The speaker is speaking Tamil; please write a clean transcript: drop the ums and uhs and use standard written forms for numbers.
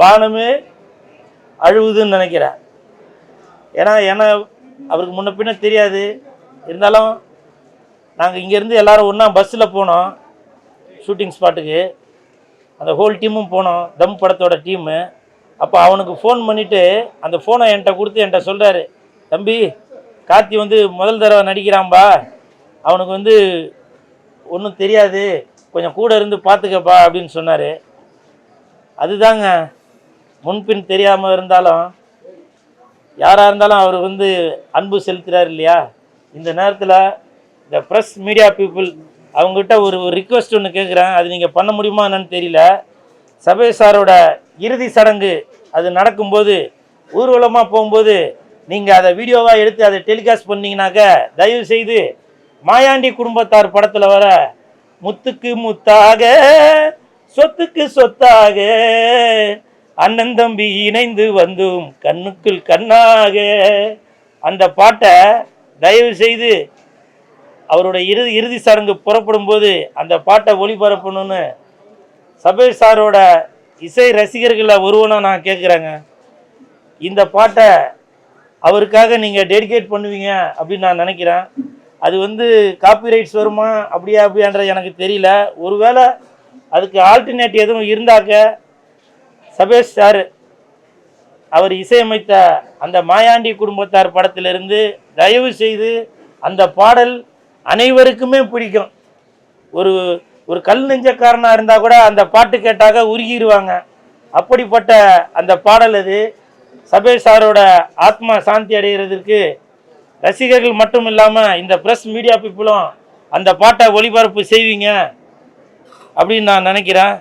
வானமே அழுவுதுன்னு நினைக்கிறேன். ஏன்னா அவருக்கு முன்ன பின்ன தெரியாது. இருந்தாலும் நாங்கள் இங்கேருந்து எல்லோரும் ஒன்றா பஸ்ஸில் போனோம் ஷூட்டிங் ஸ்பாட்டுக்கு. அந்த ஹோல் டீமும் போனோம், தம் படத்தோட டீமு. அப்போ அவனுக்கு ஃபோன் பண்ணிவிட்டு அந்த ஃபோனை என்கிட்ட கொடுத்து என்கிட்ட சொல்கிறாரு, தம்பி கார்த்தி முதல் தடவை நடிக்கிறான்பா, அவனுக்கு ஒன்றும் தெரியாது, கொஞ்சம் கூட இருந்து பார்த்துக்கப்பா அப்படின்னு சொன்னார். அதுதாங்க, முன்பின் தெரியாமல் இருந்தாலும் யாராக இருந்தாலும் அவர் அன்பு செலுத்துகிறார் இல்லையா. இந்த நேரத்தில் இந்த ப்ரெஸ் மீடியா பீப்புள் அவங்ககிட்ட ஒரு ரிக்வெஸ்ட் ஒன்று கேட்குறேன். அது நீங்கள் பண்ண முடியுமா என்னன்னு தெரியல. சபேஷ் சாரோட இறுதி சடங்கு அது நடக்கும்போது ஊர்வலமாக போகும்போது நீங்கள் அதை வீடியோவாக எடுத்து அதை டெலிகாஸ்ட் பண்ணிங்கனாக்க தயவு செய்து மாயாண்டி குடும்பத்தார் படத்தில் வர முத்துக்கு முத்தாக சொத்துக்கு சொத்தாக அண்ணன் தம்பி இணைந்து வந்தும் கண்ணுக்குள் கண்ணாக அந்த பாட்டை தயவு செய்து அவரோட இறுதி சடங்கு புறப்படும் போது அந்த பாட்டை ஒளிபரப்பணும்னு சபேஷ் சாரோட இசை ரசிகர்களை ஒருவனாக நான் கேட்குறேங்க. இந்த பாட்டை அவருக்காக நீங்கள் டெடிகேட் பண்ணுவீங்க அப்படின்னு நான் நினைக்கிறேன். அது காப்பிரைட்ஸ் வருமா அப்படியான்ற எனக்கு தெரியல. ஒருவேளை அதுக்கு ஆல்டர்னேட் எதுவும் இருந்தாக்க சபேஷ் சார் அவர் இசையமைத்த அந்த மாயாண்டி குடும்பத்தார் படத்திலிருந்து தயவு செய்து அந்த பாடல் அனைவருக்குமே பிடிக்கும். ஒரு கல் நெஞ்சக்காரனாக இருந்தால் கூட அந்த பாட்டு கேட்டாக உருகிடுவாங்க. அப்படிப்பட்ட அந்த பாடல் அது. சபேஷ் சாரோட ஆத்மா சாந்தி அடைகிறதுக்கு ரசிகர்கள் மட்டும் இல்லாமல் இந்த ப்ரெஸ் மீடியா பீப்புளும் அந்த பாட்டை ஒளிபரப்பு செய்வீங்க அப்படின்னு நான் நினைக்கிறேன்.